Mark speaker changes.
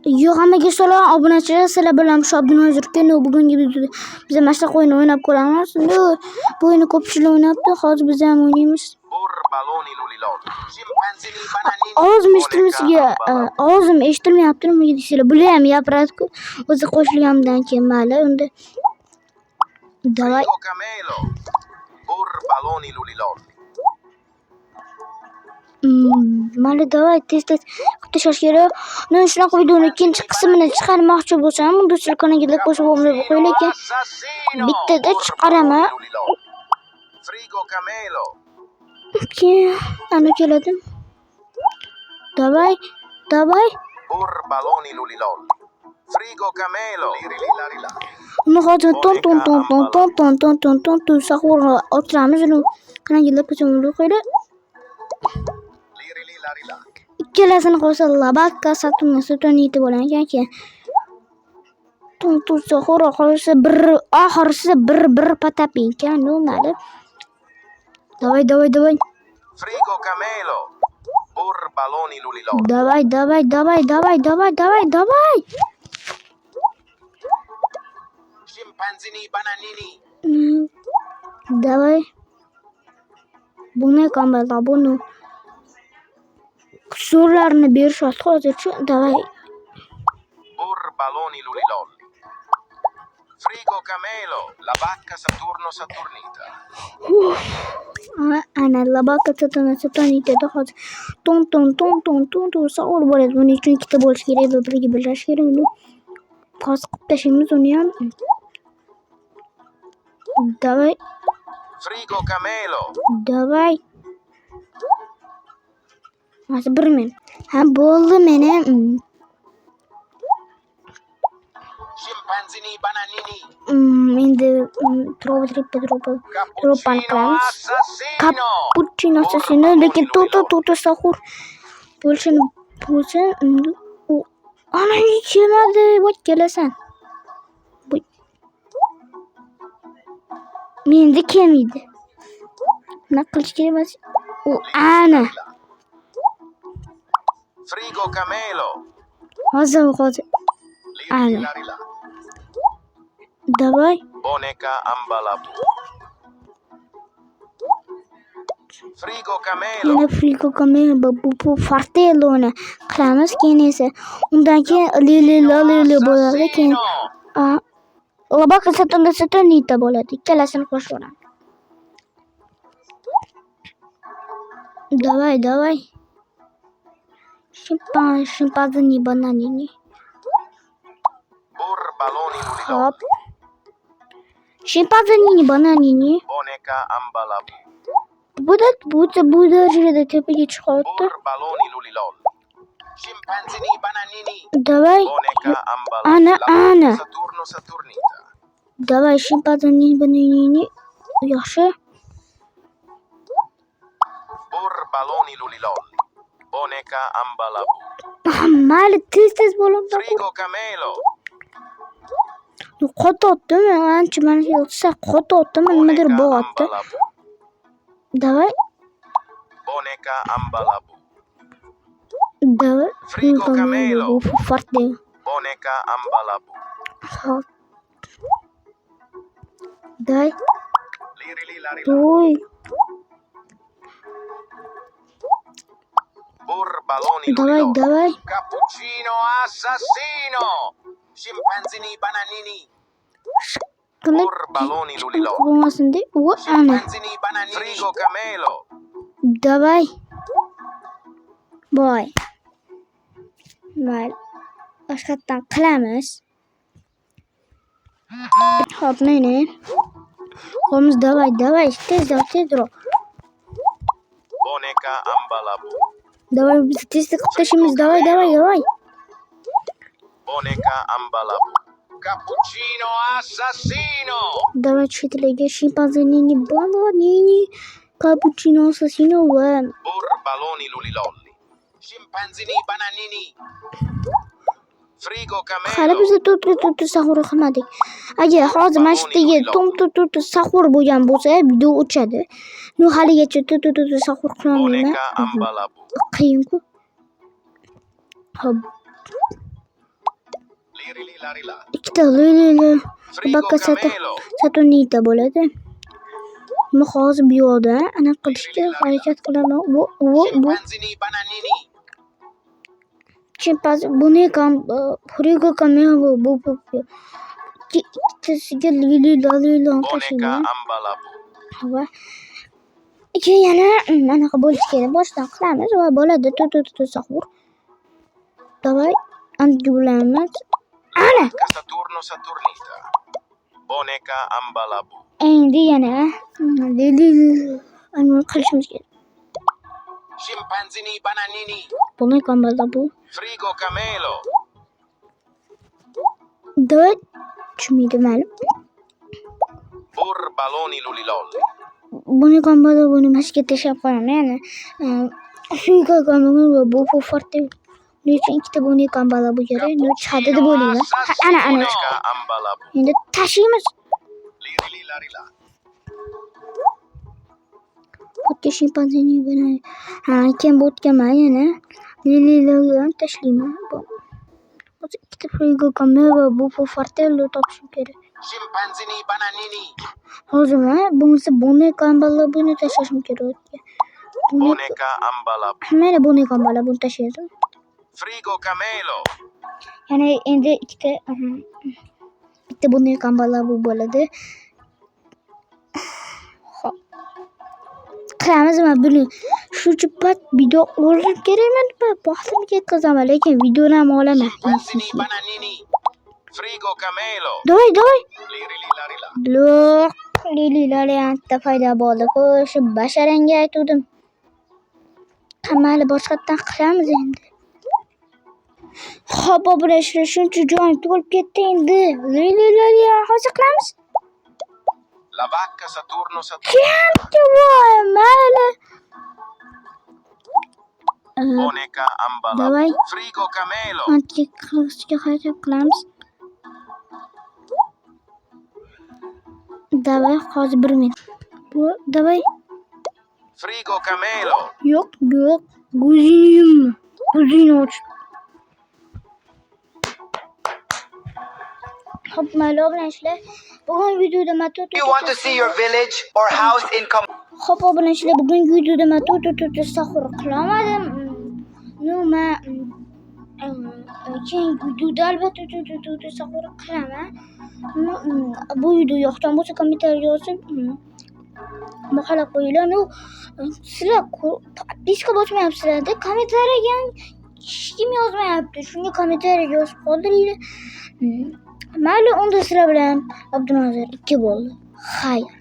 Speaker 1: Yo'q, hammaga salom, obunachilar, sizlar bilan Shobdinoy Zurkin. Bugungi biz mashq o'yini o'ynab ko'ramiz. Bu o'yinni ko'pchilik o'ynabdi, hozir biz ham o'ynaymiz. Ovozim eshitilmayapti, nima deysizlar? Bular ham gapiradi-ku. O'zi qo'shilgandan keyin mayli, unda. Davay. Mayli, davay, tez tashlash kerak. Men shunaqa videoni ikkinchi qismini chiqarmoqchi bo'lsam, do'stlar kanaliga qo'shib qo'ying lekin bittada chiqaraman. Keyin ana keladim. Davay. Uni hozir ton sahur o'tiramiz. Kanaliga qo'shib qo'ying. Ikkalasini qo'shsa Labakka Saturnita bo'lar ekan. Ton sahur qo'ysa oxirisi bir patapin ekan, mayli. Davay.
Speaker 2: Frigo Camelo. Burbaloni Lulilol.
Speaker 1: Davay.
Speaker 2: Scimpanzini bananini.
Speaker 1: Davay. Buni kamera bunu. So'rlarni berishyapti hozircha. Davay.
Speaker 2: Burbaloni Lulilol. Frigo Camelo. La vacca Saturno Saturnita.
Speaker 1: Ana Labakka Saturnita da hozir ton sahur bo'ladi. Buning uchun ikkita bo'lish kerak va birga birlash kerak. Uni hozir qilib tashlaymiz uni ham. Davay.
Speaker 2: Frigo Camelo.
Speaker 1: Davay. Hozir bir men. Ha bo'ldi meni.
Speaker 2: Scimpanzini bananini.
Speaker 1: Endi troppan qilamiz. Cappuccino assassino lekin toto sahur bo'lsin. Ana kelmadi, voy kelasan. Menda kelmaydi. Nima qilish kerak emas. Ana.
Speaker 2: Frigo Camelo.
Speaker 1: Hozir. Ana. Davay.
Speaker 2: Boneca Ambalabu. Frigo Camelo.
Speaker 1: Yana Frigo Camelo bu farteloni qilamiz, keyin esa undan keyin lili bo'ladi, keyin Labakka Saturnita bo'ladi. Ikkalasini qo'shib olamiz. Davay. Scimpanzini bananini.
Speaker 2: Burbaloni Lulilol.
Speaker 1: Hop. Scimpanzini bananini.
Speaker 2: Boneca Ambalabu.
Speaker 1: Bu darajada tepaga chiqyapti.
Speaker 2: Burbaloni Lulilol. Scimpanzini bananini.
Speaker 1: Davay.
Speaker 2: Boneca Ambalabu.
Speaker 1: Ana.
Speaker 2: Saturno Saturnita.
Speaker 1: Davay, Scimpanzini bananini. Yaxshi.
Speaker 2: Burbaloni Lulilol. Boneca Ambalabu.
Speaker 1: Mayli, tez bo'lib
Speaker 2: Frigo Camelo.
Speaker 1: Qo'totdim, ancha mana shu yo'qsa qo'totdim, nimadir bo'lyapti. Davay.
Speaker 2: Boneca Ambalabu.
Speaker 1: Davay.
Speaker 2: Frigo Camelo.
Speaker 1: Bu fartli.
Speaker 2: Boneca Ambalabu.
Speaker 1: Hop. Davay.
Speaker 2: Lirili.
Speaker 1: Uy.
Speaker 2: Burbaloni Lulilol.
Speaker 1: Davay.
Speaker 2: Cappuccino assassino. Scimpanzini bananini. Burbaloni Lulilol.
Speaker 1: Bo'lmasin deb. Ana.
Speaker 2: Scimpanzini bananini. Frigo Camelo.
Speaker 1: Davay. Boy. Mayli. Boshqatdan qilamiz. Hop, meni. Qo'yamiz, davay. Tezroq.
Speaker 2: Boneca Ambalabu.
Speaker 1: Davay, biz tez qilib tashlaymiz. Davay.
Speaker 2: Boneca Ambalabu. Cappuccino assassino.
Speaker 1: Davay, chetlarga Scimpanzini bananini. Cappuccino assassino va
Speaker 2: Burbaloni Lulilol. Scimpanzini bananini. Frigo Camelo.
Speaker 1: hali biz to'rt sahur qilmadik. Agar hozir mana shu yerga to'rt sahur bo'lgan bo'lsa, video o'chadi. Men haligacha to'rt sahur qilolmayman.
Speaker 2: Boneca Ambalabu.
Speaker 1: Qiyin-ku. Hop.
Speaker 2: Larila.
Speaker 1: ikkita lili
Speaker 2: Frigo
Speaker 1: bakka
Speaker 2: Camelo.
Speaker 1: Saturnita bo'ladi. Men hozir bu yoqda anaqa qilishga harakat qilaman. Bu
Speaker 2: Scimpanzini bananini.
Speaker 1: chimpanze buni ham Frigo Camelo bu ikkitasiga lili
Speaker 2: Boneca
Speaker 1: tashlayman.
Speaker 2: ambalabu.
Speaker 1: Va keyin yana anaqa bo'lishi kerak. Boshdan qilamiz va bo'ladi. Sahur. Davay anjulamiz. Ana
Speaker 2: Bacca Saturno Saturnita. Boneca ambalabu.
Speaker 1: endi yana lili anaqa qilishimiz kerak.
Speaker 2: Scimpanzini bananini.
Speaker 1: Buni kambala bu.
Speaker 2: Frigo Camelo.
Speaker 1: Davay tushmaydi ma'lum.
Speaker 2: Bur baloni lulilolli.
Speaker 1: Buni kambala buni mashga tashlab qo'yaman. Yana Frigo Camelo bu forte. Lekin ikkita buni kambala bu kerak. Nu chadida bo'laymi? Ana
Speaker 2: Boneca ambalabu.
Speaker 1: endi tashlaymiz.
Speaker 2: Lirili larila.
Speaker 1: O'tga shimpanzeni bilan keyin bu o'tganman yana lililarni tashlayman. Hozir ikkita Frigo Camelo bu Fortello topishim kerak.
Speaker 2: Scimpanzini bananini.
Speaker 1: Hozir bunisi buni kambala buni tashlashim kerak o'tga.
Speaker 2: Boneca ambalabu.
Speaker 1: Mana buni kambala buni tashlaydim.
Speaker 2: Frigo Camelo.
Speaker 1: Yana endi bitta buni kambala bu bo'ladi. Qilamizmi buni? Shu chipat video olib kerakmi? Baxtimga ketkazaman, lekin videoni ham olaman.
Speaker 2: Scimpanzini bananini. Frigo Camelo.
Speaker 1: Davay.
Speaker 2: Lirili larila.
Speaker 1: Lo'q lililar yana paydo bo'ldi. Shu basharangga aytdim. Mayli boshqatdan qilamiz endi. Xo'p, obrashlar shuncha joyim to'lib ketdi endi. Lililar hozir qilamiz.
Speaker 2: La vacca Saturno Saturnita.
Speaker 1: Kim voy, mayli.
Speaker 2: Boneca ambalabu.
Speaker 1: Davay.
Speaker 2: Frigo Camelo.
Speaker 1: Antik qilishga harakat qilamiz. Davay hozir 1 minut. Bu davay.
Speaker 2: Frigo Camelo.
Speaker 1: Yo'q. Guzini och. Xo'p, mayli obunachilar. Bugun videoda men
Speaker 3: You want to see your village or house in
Speaker 1: Xo'p, obunachilar, bugungi videoda men sahur qilmadim. Men keyingi videoda albatta sahur qilaman. Bu video yoqgan bo'lsa kommentariy yozib maqola qo'yinglar. Sizlar podpiska bosmayapsizlar-da, kommentariyaga hech kim yozmayapti. Shunga kommentariyaga yozib qoldiringlar. Mayli, unda sizlar bilan Abdunozir 2 bo'ldi. Xayr.